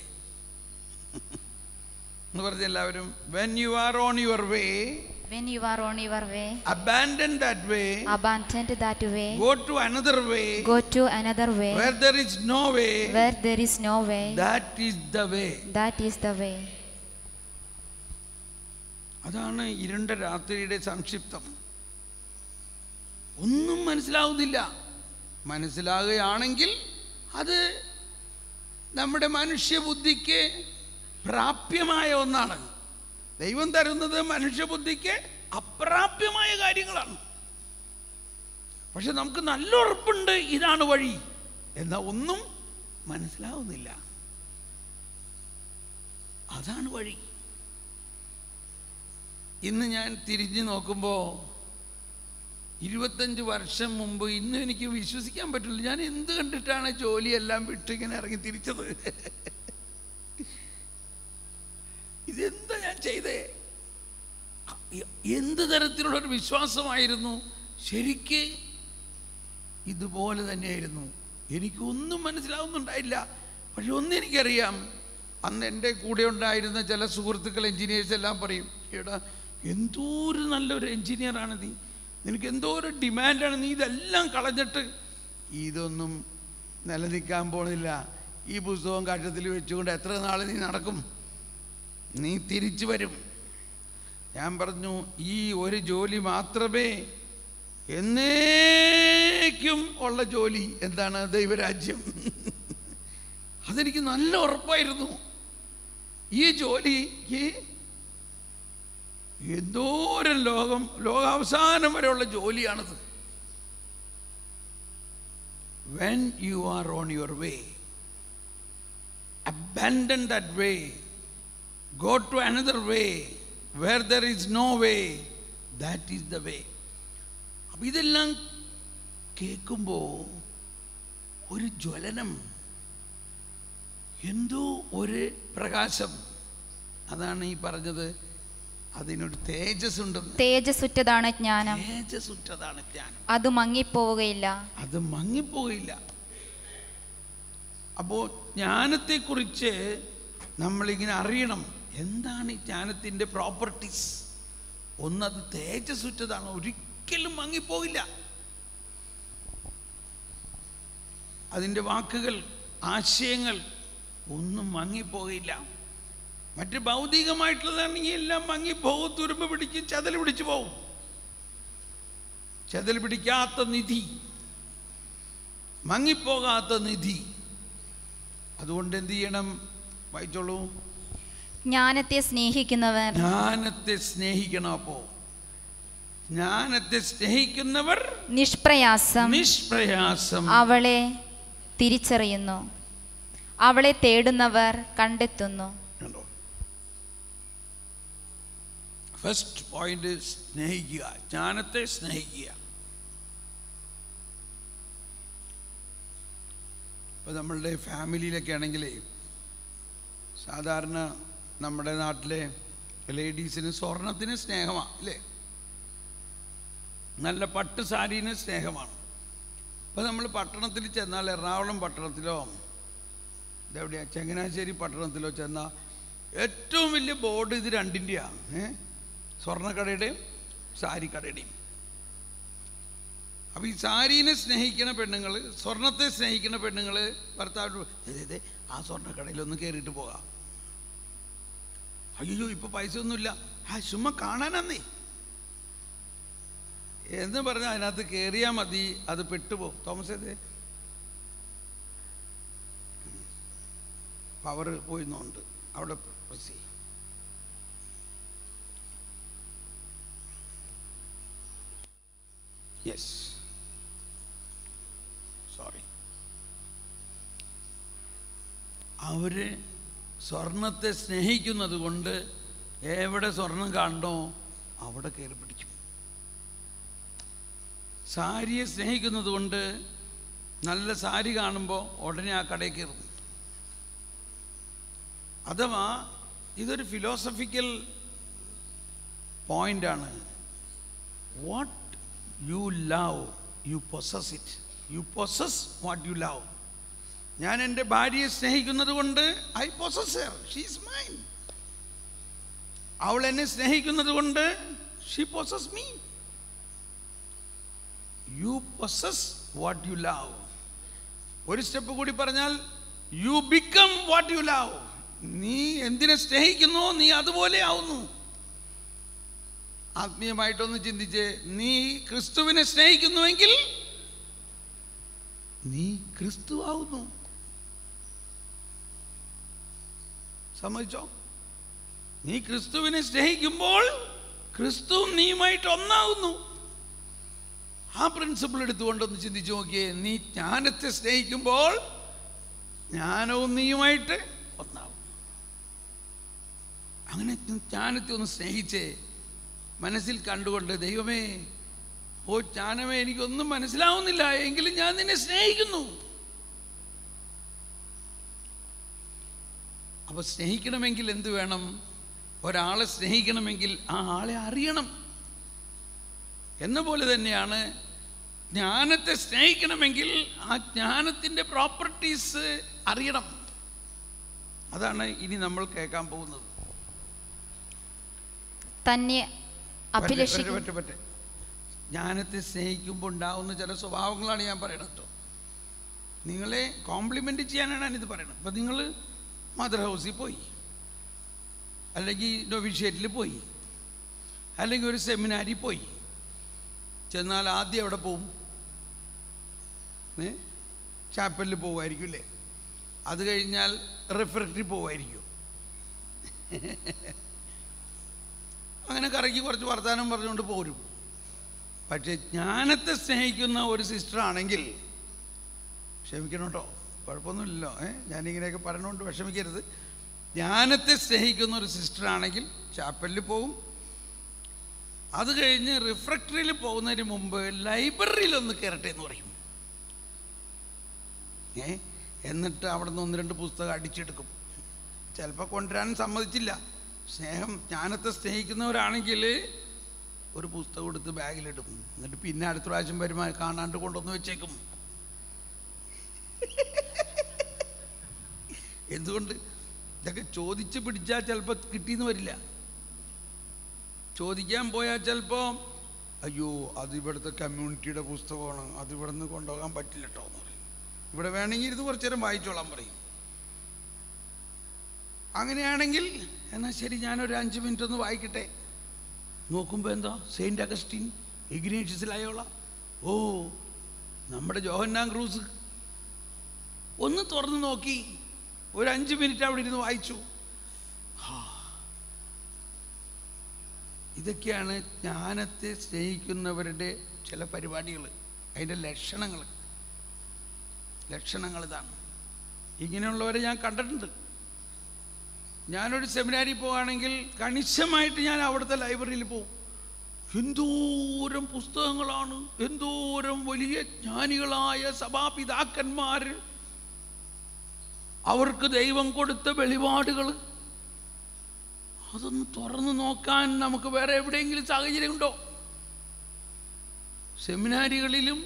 എന്ന് പറഞ്ഞ എല്ലാവരും, when you are on your way, When you are on your way, abandon that way, abandon that way, go to another way, go to another way, where there is no way, where there is no way, that is the way. that is the way. അതാണ് ഇരുണ്ട രാത്രിയുടെ സംക്ഷിപ്തം. ഒന്നും മനസ്സിലാവുന്നില്ല. മനസ്സിലാകുകയാണെങ്കിൽ അത് നമ്മുടെ മനുഷ്യബുദ്ധിക്ക് പ്രാപ്യമായ ഒന്നാണ്. ദൈവം തരുന്നത് മനുഷ്യബുദ്ധിക്ക് അപ്രാപ്യമായ കാര്യങ്ങളാണ്. പക്ഷെ നമുക്ക് നല്ല ഉറപ്പുണ്ട് ഇതാണ് വഴി, എന്നാൽ ഒന്നും മനസ്സിലാവുന്നില്ല. അതാണ് വഴി. ഇന്ന് ഞാൻ തിരിഞ്ഞു നോക്കുമ്പോൾ 25 വർഷം മുമ്പ് ഇന്ന് എനിക്ക് വിശ്വസിക്കാൻ പറ്റില്ല. ഞാൻ എന്ത് കണ്ടിട്ടാണ് ജോലിയെല്ലാം വിട്ടിങ്ങനെ ഇറങ്ങി തിരിച്ചത്? ഇതെന്താ ഞാൻ ചെയ്തേ? എന്ത് തരത്തിലുള്ളൊരു വിശ്വാസമായിരുന്നു? ശരിക്ക് ഇതുപോലെ തന്നെയായിരുന്നു. എനിക്കൊന്നും മനസ്സിലാവുന്നുണ്ടായില്ല. പക്ഷെ ഒന്നെനിക്കറിയാം, അന്ന് എൻ്റെ കൂടെ ഉണ്ടായിരുന്ന ചില സുഹൃത്തുക്കൾ എൻജിനീയേഴ്സ് എല്ലാം പറയും, എടാ എന്തോ ഒരു നല്ലൊരു എൻജിനീയറാണ് നീ, നിനക്ക് എന്തോ ഒരു ഡിമാൻഡാണ്, നീ ഇതെല്ലാം കളഞ്ഞിട്ട് ഇതൊന്നും നിലനിൽക്കാൻ പോണില്ല, ഈ പുസ്തകം കക്ഷത്തിൽ വെച്ചുകൊണ്ട് എത്ര നാൾ നീ നടക്കും, നീ തിരിച്ചു വരും. ഞാൻ പറഞ്ഞു, ഈ ഒരു ജോലി മാത്രമേ എന്നേക്കും ഉള്ള ജോലി. എന്താണ്? ദൈവരാജ്യം. അതെനിക്ക് നല്ല ഉറപ്പായിരുന്നു. ഈ ജോലിക്ക് എന്തോരം ലോകാവസാനം വരെയുള്ള ജോലിയാണത്. When you are on your way, abandon that way, go to another way where there is no way, that is the way. അപ്പം ഇതെല്ലാം കേൾക്കുമ്പോൾ ഒരു ജ്വലനം, എന്തോ ഒരു പ്രകാശം. അതാണ് ഈ പറഞ്ഞത്, അതിനൊരു തേജസ് ഉണ്ടെന്ന്. തേജസ്സുറ്റതാണ് ജ്ഞാനം. തേജസ്സുറ്റതാണ് ജ്ഞാനം. അത് മങ്ങിപ്പോവുകയില്ല. അത് മങ്ങിപ്പോയില്ല. അപ്പോൾ ജ്ഞാനത്തെക്കുറിച്ച് നമ്മളിങ്ങനെ അറിയണം. എന്താണ് ഈ ജ്ഞാനത്തിൻ്റെ പ്രോപ്പർട്ടീസ്? ഒന്നത് തേജസ്സുറ്റതാണ്, ഒരിക്കലും മങ്ങിപ്പോയില്ല. അതിൻ്റെ വാക്കുകൾ, ആശയങ്ങൾ ഒന്നും മങ്ങിപ്പോയില്ല. മറ്റ് ഭൗതികമായിട്ടുള്ളതാണെങ്കിൽ എല്ലാം മങ്ങിപ്പോകും, തുരുമ്പ് പിടിക്കും, ചതൽ പിടിച്ചു പോകും. ചതൽ പിടിക്കാത്ത നിധി, മങ്ങിപ്പോകാത്ത നിധി. അതുകൊണ്ട് എന്ത് ചെയ്യണം? വായിച്ചോളൂ. ജ്ഞാനത്തെ സ്നേഹിക്കുന്നവർ. ജ്ഞാനത്തെ സ്നേഹിക്കണം. അപ്പോ ജ്ഞാനത്തെ സ്നേഹിക്കുന്നവർ നിഷ്പ്രയാസം അവളെ തിരിച്ചറിയുന്നു. അവളെ തേടുന്നവർ കണ്ടെത്തുന്നു. ഫസ്റ്റ് പോയിന്റ്, സ്നേഹിക്കുക, ജ്ഞാനത്തെ സ്നേഹിക്കുക. ഇപ്പോൾ നമ്മളുടെ ഫാമിലിയിലൊക്കെ ആണെങ്കിൽ സാധാരണ നമ്മുടെ നാട്ടിലെ ലേഡീസിന് സ്വർണത്തിന് സ്നേഹമാണ് അല്ലേ? നല്ല പട്ട് സാരീന് സ്നേഹമാണ്. അപ്പോൾ നമ്മൾ പട്ടണത്തിൽ ചെന്നാൽ, എറണാകുളം പട്ടണത്തിലോ ഇതെവിടെയാ ചങ്ങനാശ്ശേരി പട്ടണത്തിലോ ചെന്നാൽ ഏറ്റവും വലിയ ബോർഡ് ഇത് രണ്ടിൻ്റെയാണ്, സ്വർണ്ണക്കടയുടെയും സാരിക്കടയുടെയും. അപ്പോൾ ഈ സാരീനെ സ്നേഹിക്കുന്ന പെണ്ണുങ്ങൾ, സ്വർണത്തെ സ്നേഹിക്കുന്ന പെണ്ണുങ്ങൾ ഭർത്താവ് അതെ ആ സ്വർണ്ണക്കടയിലൊന്ന് കയറിയിട്ട് പോകാം. അയ്യോ ഇപ്പോൾ പൈസ ഒന്നുമില്ല, ചുമ്മാ കാണാനന്നേ എന്ന് പറഞ്ഞാൽ അതിനകത്ത് കയറിയാൽ മതി, അത് പെട്ടുപോകും. തോമസ് അതെ പവർ പോയിന്നുണ്ട്, അവിടെ പ്രസ് ചെയ്യും. Yes, sorry. അവർ സ്വർണത്തെ സ്നേഹിക്കുന്നത് കൊണ്ട് എവിടെ സ്വർണം കാണണോ അവിടെ കയറി പിടിക്കും. സാരിയെ സ്നേഹിക്കുന്നത് കൊണ്ട് നല്ല സാരി കാണുമ്പോൾ ഉടനെ ആ കടയിൽ കയറും. അഥവാ ഇതൊരു ഫിലോസഫിക്കൽ പോയിൻ്റാണ്. What you love you possess it. You possess what you love. ഞാൻ എൻ്റെ ഭാര്യയെ സ്നേഹിക്കുന്നത് കൊണ്ട് I possess her, she is mine. അവൾ എന്നെ സ്നേഹിക്കുന്നത് കൊണ്ട് she possess me. You possess what you love. ഒരു സ്റ്റെപ്പ് കൂടി പറഞ്ഞാൽ you become what you love. നീ എന്തിനെ സ്നേഹിക്കുന്നോ നീ അതുപോലെ ആവുന്നു. ആത്മീയമായിട്ടൊന്ന് ചിന്തിച്ച്, നീ ക്രിസ്തുവിനെ സ്നേഹിക്കുന്നുവെങ്കിൽ നീ ക്രിസ്തുവാകുന്നു. സമ്മതിച്ചോ? നീ ക്രിസ്തുവിനെ സ്നേഹിക്കുമ്പോൾ ക്രിസ്തു നീയുമായിട്ട് ഒന്നാകുന്നു. ആ പ്രിൻസിപ്പിൾ എടുത്തുകൊണ്ടൊന്ന് ചിന്തിച്ചു നോക്കിയേ. നീ ജ്ഞാനത്തെ സ്നേഹിക്കുമ്പോൾ ജ്ഞാനവും നീയുമായിട്ട് ഒന്നാകും. അങ്ങനെ ജ്ഞാനത്തെ ഒന്ന് സ്നേഹിച്ചേ, മനസ്സിൽ കണ്ടുകൊണ്ട്, ദൈവമേ, ഓ ജ്ഞാനമേ, എനിക്കൊന്നും മനസ്സിലാവുന്നില്ല, എങ്കിലും ഞാൻ നിന്നെ സ്നേഹിക്കുന്നു. അപ്പോൾ സ്നേഹിക്കണമെങ്കിൽ എന്ത് വേണം? ഒരാളെ സ്നേഹിക്കണമെങ്കിൽ ആ ആളെ അറിയണം. എന്ന പോലെ തന്നെയാണ് ജ്ഞാനത്തെ സ്നേഹിക്കണമെങ്കിൽ ആ ജ്ഞാനത്തിൻ്റെ പ്രോപ്പർട്ടീസ് അറിയണം. അതാണ് ഇനി നമ്മൾ കേൾക്കാൻ പോകുന്നത്. തന്നെ ജ്ഞാനത്തെ സ്നേഹിക്കുമ്പോൾ ഉണ്ടാവുന്ന ചില സ്വഭാവങ്ങളാണ് ഞാൻ പറയണത്. നിങ്ങളെ കോംപ്ലിമെൻ്റ് ചെയ്യാനാണ് ഞാനിത് പറയണത്. അപ്പം നിങ്ങൾ മദർ ഹൗസിൽ പോയി, അല്ലെങ്കിൽ നൊവിഷ്യേറ്റിൽ പോയി, അല്ലെങ്കിൽ ഒരു സെമിനാരിൽ പോയി ചെന്നാൽ ആദ്യം എവിടെ പോവും? ചാപ്പലിൽ പോകുമായിരിക്കും അല്ലേ? അത് കഴിഞ്ഞാൽ റിഫ്രക്ടറി പോകുമായിരിക്കും. അങ്ങനെ കറക്കി കുറച്ച് വർത്തമാനം പറഞ്ഞുകൊണ്ട് പോരും. പക്ഷെ ജ്ഞാനത്തെ സ്നേഹിക്കുന്ന ഒരു സിസ്റ്റർ ആണെങ്കിൽ, ക്ഷമിക്കണം കേട്ടോ, കുഴപ്പമൊന്നുമില്ലല്ലോ, ഞാനിങ്ങനെയൊക്കെ പറഞ്ഞുകൊണ്ട് വിഷമിക്കരുത്. ജ്ഞാനത്തെ സ്നേഹിക്കുന്ന ഒരു സിസ്റ്റർ ആണെങ്കിൽ ചാപ്പലിൽ പോകും. അത് കഴിഞ്ഞ് റിഫ്രക്ടറിയിൽ പോകുന്നതിന് മുമ്പ് ലൈബ്രറിയിലൊന്ന് കയറട്ടെ എന്ന് പറയും. എന്നിട്ട് അവിടെ നിന്ന് 1-2 പുസ്തകം അടിച്ചെടുക്കും. ചിലപ്പോൾ കൊണ്ടുവരാൻ സമ്മതിച്ചില്ല. ജ്ഞാനത്തെ സ്നേഹിക്കുന്നവരാണെങ്കിൽ ഒരു പുസ്തകം എടുത്ത് ബാഗിലിടും. എന്നിട്ട് പിന്നെ അടുത്ത പ്രാവശ്യം വരുമ്പോൾ കാണാണ്ട് കൊണ്ടുവന്ന് വെച്ചേക്കും. എന്തുകൊണ്ട്? ഇതൊക്കെ ചോദിച്ച് പിടിച്ചാൽ ചിലപ്പോൾ കിട്ടിയെന്ന് വരില്ല. ചോദിക്കാൻ പോയാൽ ചിലപ്പോൾ, അയ്യോ അത് ഇവിടുത്തെ കമ്മ്യൂണിറ്റിയുടെ പുസ്തകമാണ്, അത് ഇവിടെ നിന്ന് കൊണ്ടുപോകാൻ പറ്റില്ല കേട്ടോ എന്ന് പറയും. ഇവിടെ വേണമെങ്കിൽ ഇത് കുറച്ചു നേരം വായിച്ചോളാൻ പറയും. അങ്ങനെയാണെങ്കിൽ എന്നാൽ ശരി, ഞാനൊരു 5 മിനിറ്റ് ഒന്ന് വായിക്കട്ടെ. നോക്കുമ്പോൾ എന്താ, സെയിൻറ്റ് അഗസ്റ്റിൻ, ഇഗ്നേഷ്യസ് ലയോള, ഓ നമ്മുടെ ജോഹന്നാൻ ക്രൂസ്. ഒന്ന് തുറന്ന് നോക്കി ഒരു 5 മിനിറ്റ് അവിടെ ഇരുന്ന് വായിച്ചു. ഇതൊക്കെയാണ് ജ്ഞാനത്തെ സ്നേഹിക്കുന്നവരുടെ ചില പരിപാടികൾ, അതിൻ്റെ ലക്ഷണങ്ങൾ ഇതാണ്. ഇങ്ങനെയുള്ളവരെ ഞാൻ കണ്ടിട്ടുണ്ട്. ഞാനൊരു സെമിനാരിൽ പോവുകയാണെങ്കിൽ കണിശമായിട്ട് ഞാൻ അവിടുത്തെ ലൈബ്രറിയിൽ പോകും. എന്തോരം പുസ്തകങ്ങളാണ്, എന്തോരം വലിയ ജ്ഞാനികളായ സഭാപിതാക്കന്മാർ, അവർക്ക് ദൈവം കൊടുത്ത വെളിപാടുകൾ. അതൊന്ന് തുറന്നു നോക്കാൻ നമുക്ക് വേറെ എവിടെയെങ്കിലും സാഹചര്യമുണ്ടോ? സെമിനാരികളിലും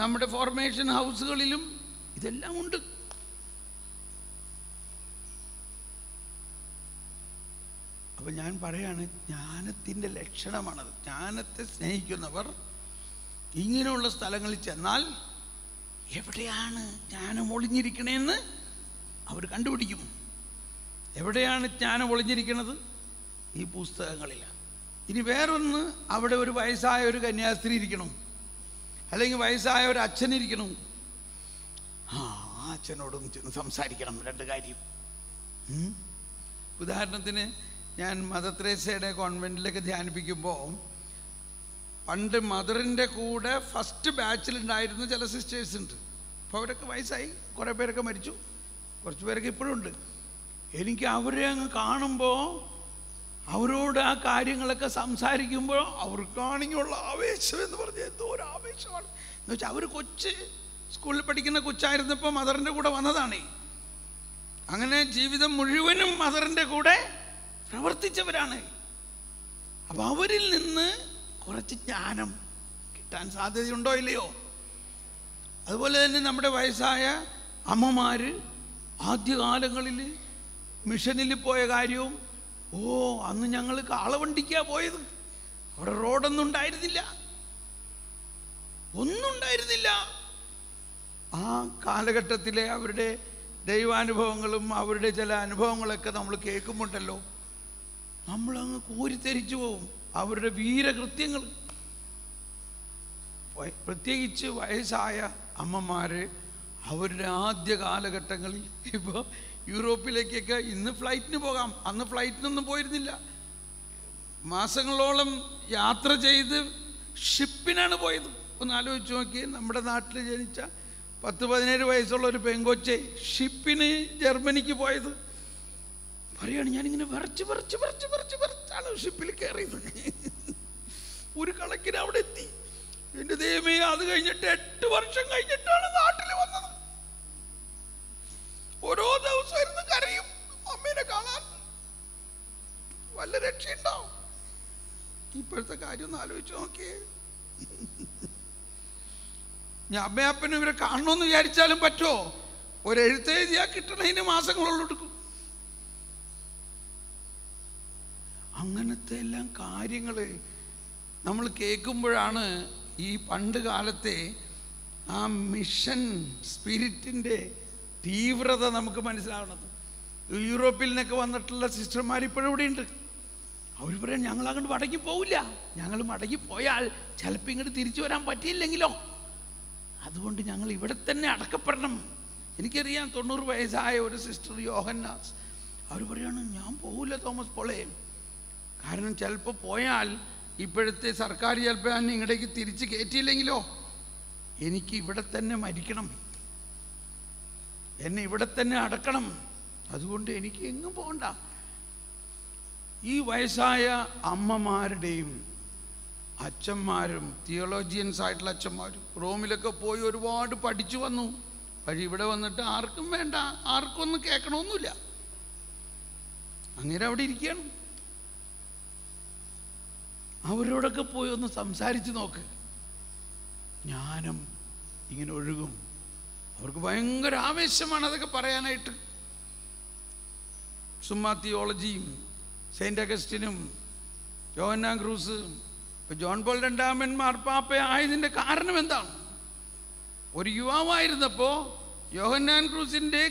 നമ്മുടെ ഫോർമേഷൻ ഹൗസുകളിലും ഇതെല്ലാം ഉണ്ട്. അപ്പം ഞാൻ പറയാണ്, ജ്ഞാനത്തിൻ്റെ ലക്ഷണമാണത്. ജ്ഞാനത്തെ സ്നേഹിക്കുന്നവർ ഇങ്ങനെയുള്ള സ്ഥലങ്ങളിൽ ചെന്നാൽ എവിടെയാണ് ജ്ഞാനം ഒളിഞ്ഞിരിക്കണേന്ന് അവർ കണ്ടുപിടിക്കും. എവിടെയാണ് ജ്ഞാനം ഒളിഞ്ഞിരിക്കുന്നത്? ഈ പുസ്തകങ്ങളിലാണ്. ഇനി വേറൊന്ന്, അവിടെ ഒരു വയസ്സായ ഒരു കന്യാസ്ത്രീ ഇരിക്കണം, അല്ലെങ്കിൽ വയസ്സായ ഒരു അച്ഛനിരിക്കണം. ആ അച്ഛനോടും ചെന്ന് സംസാരിക്കണം 2 കാര്യം. ഉദാഹരണത്തിന്, ഞാൻ മദർ തെരേസയുടെ കോൺവെൻറ്റിലൊക്കെ ധ്യാനിപ്പിക്കുമ്പോൾ പണ്ട് മദറിൻ്റെ കൂടെ ഫസ്റ്റ് ബാച്ചിലുണ്ടായിരുന്ന ചില സിസ്റ്റേഴ്സ് ഉണ്ട്. അപ്പോൾ അവരൊക്കെ വയസ്സായി, കുറേ പേരൊക്കെ മരിച്ചു, കുറച്ച് പേരൊക്കെ ഇപ്പോഴും ഉണ്ട്. എനിക്ക് അവരെ അങ്ങ് കാണുമ്പോൾ, അവരോട് ആ കാര്യങ്ങളൊക്കെ സംസാരിക്കുമ്പോൾ അവർക്കാണെങ്കിൽ ഉള്ള ആവേശം എന്ന് പറഞ്ഞാൽ എന്തോ ഒരു ആവേശമാണ്. എന്ന് വെച്ചാൽ അവർ സ്കൂളിൽ പഠിക്കുന്ന കൊച്ചായിരുന്നപ്പോൾ മദറിൻ്റെ കൂടെ വന്നതാണേ. അങ്ങനെ ജീവിതം മുഴുവനും മദറിൻ്റെ കൂടെ പ്രവർത്തിച്ചവരാണ്. അപ്പം അവരിൽ നിന്ന് കുറച്ച് ജ്ഞാനം കിട്ടാൻ സാധ്യതയുണ്ടോ ഇല്ലയോ? അതുപോലെ തന്നെ നമ്മുടെ വയസ്സായ അമ്മമാർ ആദ്യകാലങ്ങളിൽ മിഷനിൽ പോയ കാര്യവും, അന്ന് ഞങ്ങൾ കാളവണ്ടിക്കാണ് പോയത്, അവിടെ റോഡൊന്നും ഉണ്ടായിരുന്നില്ല, ഒന്നും ഉണ്ടായിരുന്നില്ല. ആ കാലഘട്ടത്തിലെ അവരുടെ ദൈവാനുഭവങ്ങളും അവരുടെ ചില അനുഭവങ്ങളൊക്കെ നമ്മൾ കേൾക്കുമ്പോണ്ടല്ലോ, നമ്മളങ്ങ് കോരിത്തെരിച്ചു പോവും. അവരുടെ വീരകൃത്യങ്ങൾ. പ്രത്യേകിച്ച് വയസ്സായ അമ്മമാർ അവരുടെ ആദ്യ കാലഘട്ടങ്ങളിൽ, ഇപ്പോൾ യൂറോപ്പിലേക്കൊക്കെ ഇന്ന് ഫ്ലൈറ്റിന് പോകാം, അന്ന് ഫ്ലൈറ്റിനൊന്നും പോയിരുന്നില്ല. മാസങ്ങളോളം യാത്ര ചെയ്ത് ഷിപ്പിനാണ് പോയത്. ഒന്ന് ആലോചിച്ച് നോക്കിയേ, നമ്മുടെ നാട്ടിൽ ജനിച്ച 10-17 വയസ്സുള്ള ഒരു പെങ്കൊച്ചെ ഷിപ്പിന് ജർമ്മനിക്ക് പോയത്. പറയാണ്, ഞാനിങ്ങനെ വിറച്ചാണ് ഷിപ്പിൽ കയറിയത്. ഒരു കണക്കിന് അവിടെ എത്തി. എൻ്റെ ദൈവമേ, അത് കഴിഞ്ഞിട്ട് 8 വർഷം കഴിഞ്ഞിട്ടാണ് നാട്ടിൽ വന്നത്. ഓരോ ദിവസം ഇരുന്ന് കരയും, അമ്മേനെ കാണാൻ വല്ല രക്ഷയുണ്ടാവും. ഇപ്പോഴത്തെ കാര്യം ഒന്ന് ആലോചിച്ച് നോക്കിയേ. ഞാൻ അമ്മയപ്പനും ഇവരെ കാണണമെന്ന് വിചാരിച്ചാലും പറ്റുമോ? ഒരെഴുത്തെഴുതിയാൽ കിട്ടണതിന് മാസങ്ങളോളം എടുക്കും. അങ്ങനത്തെ എല്ലാം കാര്യങ്ങൾ നമ്മൾ കേൾക്കുമ്പോഴാണ് ഈ പണ്ട് കാലത്തെ ആ മിഷൻ സ്പിരിറ്റിൻ്റെ തീവ്രത നമുക്ക് മനസ്സിലാവുന്നത്. യൂറോപ്പിൽ നിന്നൊക്കെ വന്നിട്ടുള്ള സിസ്റ്റർമാർ ഇപ്പോഴും ഇവിടെ ഉണ്ട്. അവർ പറയാൻ, ഞങ്ങൾ അങ്ങോട്ട് മടങ്ങി പോവില്ല, ഞങ്ങൾ മടങ്ങി പോയാൽ ചിലപ്പോൾ ഇങ്ങോട്ട് തിരിച്ചു വരാൻ പറ്റിയില്ലെങ്കിലോ, അതുകൊണ്ട് ഞങ്ങൾ ഇവിടെ തന്നെ അടക്കപ്പെടണം. എനിക്കറിയാം 90 വയസ്സായ ഒരു സിസ്റ്റർ യോഹന്നാസ്, അവർ പറയാണ്, ഞാൻ പോവില്ല തോമസ് പോളെ, കാരണം ചിലപ്പോൾ പോയാൽ ഇപ്പോഴത്തെ സർക്കാർ ചിലപ്പോൾ ഞാൻ ഇങ്ങടേക്ക് തിരിച്ച് കയറ്റിയില്ലെങ്കിലോ, എനിക്ക് ഇവിടെ തന്നെ മരിക്കണം, എന്നെ ഇവിടെ തന്നെ അടക്കണം, അതുകൊണ്ട് എനിക്ക് എങ്ങും പോകണ്ട. ഈ വയസ്സായ അമ്മമാരുടെയും അച്ഛന്മാരും തിയോളജിയൻസ് ആയിട്ടുള്ള അച്ഛന്മാരും റോമിലൊക്കെ പോയി ഒരുപാട് പഠിച്ചു വന്നു. പക്ഷേ ഇവിടെ വന്നിട്ട് ആർക്കും വേണ്ട, ആർക്കൊന്നും കേൾക്കണമൊന്നുമില്ല. അങ്ങനെ അവിടെ ഇരിക്കുകയാണ്. അവരോടൊക്കെ പോയി ഒന്ന് സംസാരിച്ച് നോക്ക്, ജ്ഞാനം ഇങ്ങനെ ഒഴുകും. അവർക്ക് ഭയങ്കര ആവേശമാണ് അതൊക്കെ പറയാനായിട്ട്. സുമ്മാ തിയോളജിയും സെയിൻറ്റ് അഗസ്റ്റിനും യോഹന്നാൻ ക്രൂസ്, ഇപ്പോൾ ജോൺ പോൾ രണ്ടാമൻ മാർപ്പാപ്പ ആയതിൻ്റെ കാരണം എന്താണ്? ഒരു യുവാവായിരുന്നപ്പോൾ യോഹന്നാൻ ക്രൂസിൻ്റെ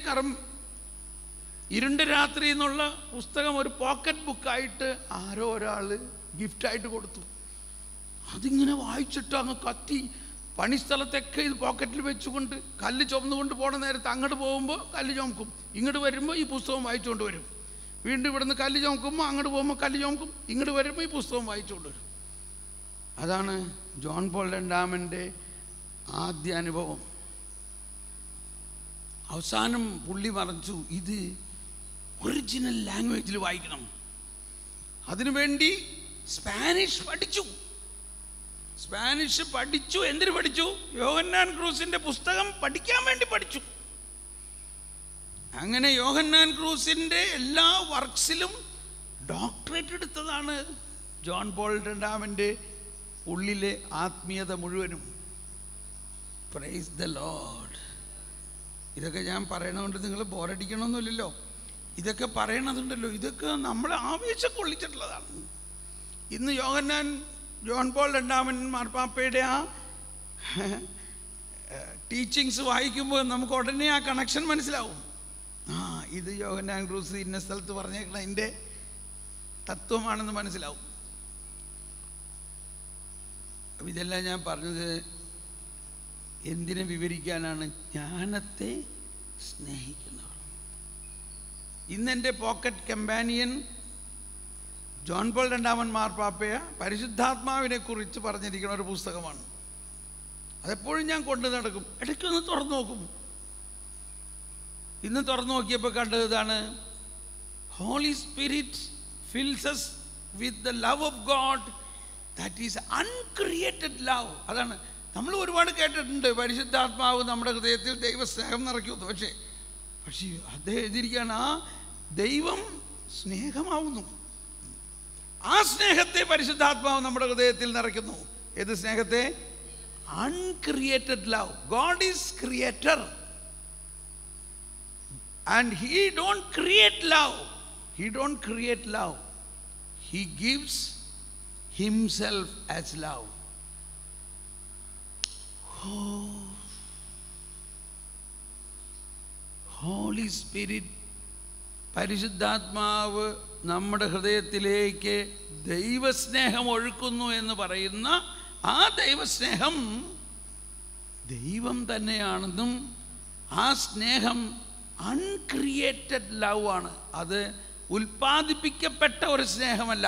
ഇരുണ്ട രാത്രി എന്നുള്ള പുസ്തകം ഒരു പോക്കറ്റ് ബുക്കായിട്ട് ആരോ ഒരാൾ ഗിഫ്റ്റായിട്ട് കൊടുത്തു. അതിങ്ങനെ വായിച്ചിട്ട് അങ്ങ് കത്തി പണിസ്ഥലത്തൊക്കെ ഇത് പോക്കറ്റിൽ വെച്ചുകൊണ്ട് കല്ല് ചുമന്നുകൊണ്ട് പോണ നേരത്ത് അങ്ങോട്ട് പോകുമ്പോൾ കല്ല് ചുമക്കും, ഇങ്ങോട്ട് വരുമ്പോൾ ഈ പുസ്തകം വായിച്ചുകൊണ്ട് വരും. വീണ്ടും ഇവിടുന്ന് കല്ല് ചുമക്കുമ്പോൾ അങ്ങോട്ട് പോകുമ്പോൾ കല്ല് ചുമക്കും, ഇങ്ങോട്ട് വരുമ്പോൾ ഈ പുസ്തകം വായിച്ചുകൊണ്ട് വരും. അതാണ് ജോൺ പോൾ രണ്ടാമൻ്റെ ആദ്യ അനുഭവം. അവസാനം പുള്ളി പറഞ്ഞു, ഇത് ഒറിജിനൽ ലാംഗ്വേജിൽ വായിക്കണം. അതിനുവേണ്ടി സ്പാനിഷ് പഠിച്ചു. എന്തിനു പഠിച്ചു? യോഹന്നാൻ ക്രൂസിൻ്റെ പുസ്തകം പഠിക്കാൻ വേണ്ടി പഠിച്ചു. അങ്ങനെ യോഹന്നാൻ ക്രൂസിൻ്റെ എല്ലാ വർക്ക്സിലും ഡോക്ടറേറ്റ് എടുത്തതാണ് ജോൺ പോൾ രണ്ടാമൻ്റെ ഉള്ളിലെ ആത്മീയത മുഴുവനും. Praise the Lord. ഇതൊക്കെ ഞാൻ പറയണതുകൊണ്ട് നിങ്ങൾ ബോറടിക്കണമെന്നില്ലല്ലോ. ഇതൊക്കെ പറയണതുണ്ടല്ലോ, ഇതൊക്കെ നമ്മളെ ആവേശം കൊള്ളിച്ചിട്ടുള്ളതാണ്. ഇന്ന് ജോൺ പോൾ രണ്ടാമൻ മാർപ്പാപ്പയുടെ ആ ടീച്ചിങ്സ് വായിക്കുമ്പോൾ നമുക്ക് ഉടനെ ആ കണക്ഷൻ മനസ്സിലാവും. ഇത് യോഹന്നാൻ ക്രൂസ് ഇന്ന സ്ഥലത്ത് പറഞ്ഞേക്കണ അതിൻ്റെ തത്വമാണെന്ന് മനസ്സിലാവും. അപ്പം ഇതെല്ലാം ഞാൻ പറഞ്ഞത് എന്തിനെ വിവരിക്കാനാണ്? ജ്ഞാനത്തെ സ്നേഹിക്കുന്നവർ. ഇന്നെൻ്റെ പോക്കറ്റ് കമ്പാനിയൻ ജോൺ പോൾ രണ്ടാമൻ മാർപ്പാപ്പയ പരിശുദ്ധാത്മാവിനെ കുറിച്ച് പറഞ്ഞിരിക്കുന്ന ഒരു പുസ്തകമാണ്. അതെപ്പോഴും ഞാൻ കൊണ്ടു നടക്കും, ഇടയ്ക്കൊന്ന് തുറന്നു നോക്കും. ഇന്ന് തുറന്നു നോക്കിയപ്പോൾ കണ്ടത് ഇതാണ്: holy spirit fills us with the love of God that is uncreated love. അതാണ് നമ്മൾ ഒരുപാട് കേട്ടിട്ടുണ്ട്, പരിശുദ്ധാത്മാവ് നമ്മുടെ ഹൃദയത്തിൽ ദൈവസ്നേഹം നിറയ്ക്കുന്നു. പക്ഷേ അദ്ദേഹം എഴുതിയിരിക്കുകയാണ്, ആ ദൈവം സ്നേഹമാവുന്നു. ആ സ്നേഹത്തെ പരിശുദ്ധാത്മാവ് നമ്മുടെ ഹൃദയത്തിൽ നിറയ്ക്കുന്നു. ഏത് സ്നേഹത്തെ? Uncreated love. God is creator and he don't create love. He gives himself as love. Holy spirit, പരിശുദ്ധാത്മാവ് നമ്മുടെ ഹൃദയത്തിലേക്ക് ദൈവസ്നേഹം ഒഴുക്കുന്നു എന്ന് പറയുന്ന ആ ദൈവസ്നേഹം ദൈവം തന്നെയാണെന്നും ആ സ്നേഹം അൺക്രിയേറ്റഡ് ലവ് ആണ്. അത് ഉൽപ്പാദിപ്പിക്കപ്പെട്ട ഒരു സ്നേഹമല്ല,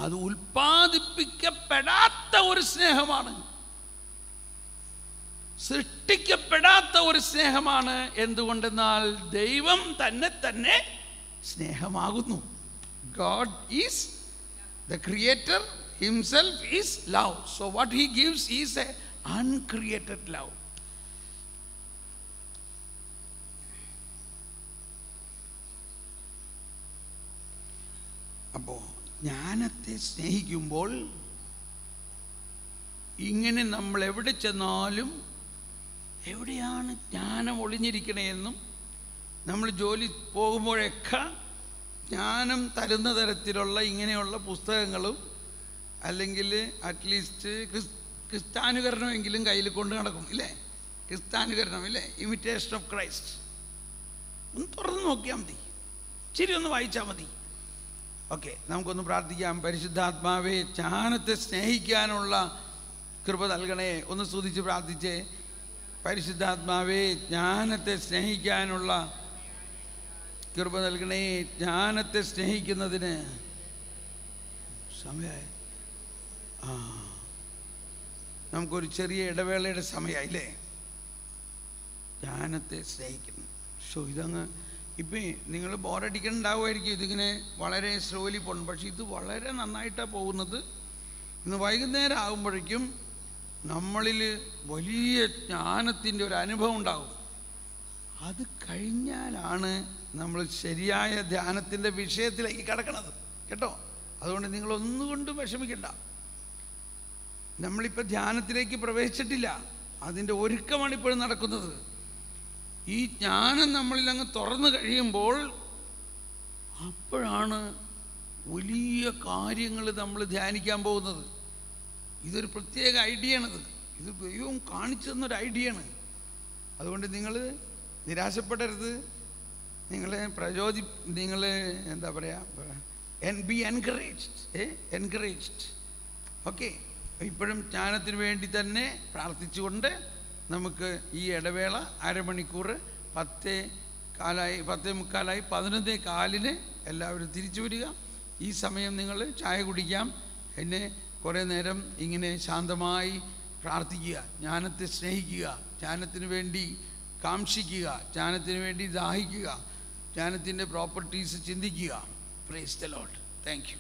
അത് ഉൽപ്പാദിപ്പിക്കപ്പെടാത്ത ഒരു സ്നേഹമാണ്, സൃഷ്ടിക്കപ്പെടാത്ത ഒരു സ്നേഹമാണ്. എന്തുകൊണ്ടെന്നാൽ ദൈവം തന്നെ സ്നേഹമാകുന്നു. God is the creator, himself is love. So what he gives is a uncreated love. അപ്പോൾ ജ്ഞാനത്തെ സ്നേഹിക്കുമ്പോൾ ഇങ്ങനെ നമ്മൾ എവിടെ ചെന്നാലും എവിടെയാണ് ജ്ഞാനം ഒളിഞ്ഞിരിക്കണേയെന്നും നമ്മൾ ജോലി പോകുമ്പോഴൊക്കെ ജ്ഞാനം തരുന്ന തരത്തിലുള്ള ഇങ്ങനെയുള്ള പുസ്തകങ്ങളും അല്ലെങ്കിൽ അറ്റ്ലീസ്റ്റ് ക്രിസ്ത്യാനുകരണമെങ്കിലും കയ്യിൽ കൊണ്ട് നടക്കും, ഇല്ലേ? ക്രിസ്ത്യാനുകരണം, ഇല്ലേ? Imitation of Christ. ഒന്ന് തുറന്ന് നോക്കിയാൽ മതി, ശരി, ഒന്ന് വായിച്ചാൽ മതി. ഓക്കെ, നമുക്കൊന്ന് പ്രാർത്ഥിക്കാം. പരിശുദ്ധാത്മാവേ, ജ്ഞാനത്തെ സ്നേഹിക്കാനുള്ള കൃപ നൽകണേ. ഒന്ന് സ്തുതിച്ച് പ്രാർത്ഥിച്ചേ. പരിശുദ്ധാത്മാവേ, ജ്ഞാനത്തെ സ്നേഹിക്കാനുള്ള കൃപ നൽകണേ. ജ്ഞാനത്തെ സ്നേഹിക്കുന്നതിന് സമയമായി. നമുക്കൊരു ചെറിയ ഇടവേളയുടെ സമയമായില്ലേ? ജ്ഞാനത്തെ സ്നേഹിക്കുന്നു. ഇതങ്ങ് ഇപ്പം നിങ്ങൾ ബോറടിക്കണ്ടാവുമായിരിക്കും, ഇതിങ്ങനെ വളരെ സ്ലോലി പോകണം. പക്ഷെ ഇത് വളരെ നന്നായിട്ടാണ് പോകുന്നത്. ഇന്ന് വൈകുന്നേരം ആകുമ്പോഴേക്കും നമ്മളിൽ വലിയ ജ്ഞാനത്തിൻ്റെ ഒരു അനുഭവം ഉണ്ടാകും. അത് കഴിഞ്ഞാലാണ് നമ്മൾ ശരിയായ ധ്യാനത്തിൻ്റെ വിഷയത്തിലേക്ക് കിടക്കണത്, കേട്ടോ? അതുകൊണ്ട് നിങ്ങളൊന്നുകൊണ്ടും വിഷമിക്കണ്ട. നമ്മളിപ്പോൾ ധ്യാനത്തിലേക്ക് പ്രവേശിച്ചിട്ടില്ല, അതിൻ്റെ ഒരുക്കമാണ് ഇപ്പോഴും നടക്കുന്നത്. ഈ ജ്ഞാനം നമ്മളിൽ അങ്ങ് തുറന്നു കഴിയുമ്പോൾ അപ്പോഴാണ് വലിയ കാര്യങ്ങൾ നമ്മൾ ധ്യാനിക്കാൻ പോകുന്നത്. ഇതൊരു പ്രത്യേക ഐഡിയയാണിത്. ഇത് ദൈവം കാണിച്ചു തന്നൊരു ഐഡിയയാണ്. അതുകൊണ്ട് നിങ്ങൾ നിരാശപ്പെടരുത്. നിങ്ങളെ നിങ്ങൾ എന്താ പറയുക, ബി എൻകറേജ്ഡ്. ഓക്കെ, ഇപ്പോഴും ജ്ഞാനത്തിന് വേണ്ടി തന്നെ പ്രാർത്ഥിച്ചുകൊണ്ട് നമുക്ക് ഈ ഇടവേള അരമണിക്കൂർ 10:15 11:15 എല്ലാവരും തിരിച്ചു വരിക. ഈ സമയം നിങ്ങൾ ചായ കുടിക്കാം, എന്നെ കുറേ നേരം ഇങ്ങനെ ശാന്തമായി പ്രാർത്ഥിക്കുക, ജ്ഞാനത്തെ സ്നേഹിക്കുക, ജ്ഞാനത്തിന് വേണ്ടി കാംക്ഷിക്കുക, ജ്ഞാനത്തിന് വേണ്ടി ദാഹിക്കുക, ജ്ഞാനത്തിൻ്റെ പ്രോപ്പർട്ടീസ് ചിന്തിക്കുക. Praise the Lord. Thank you.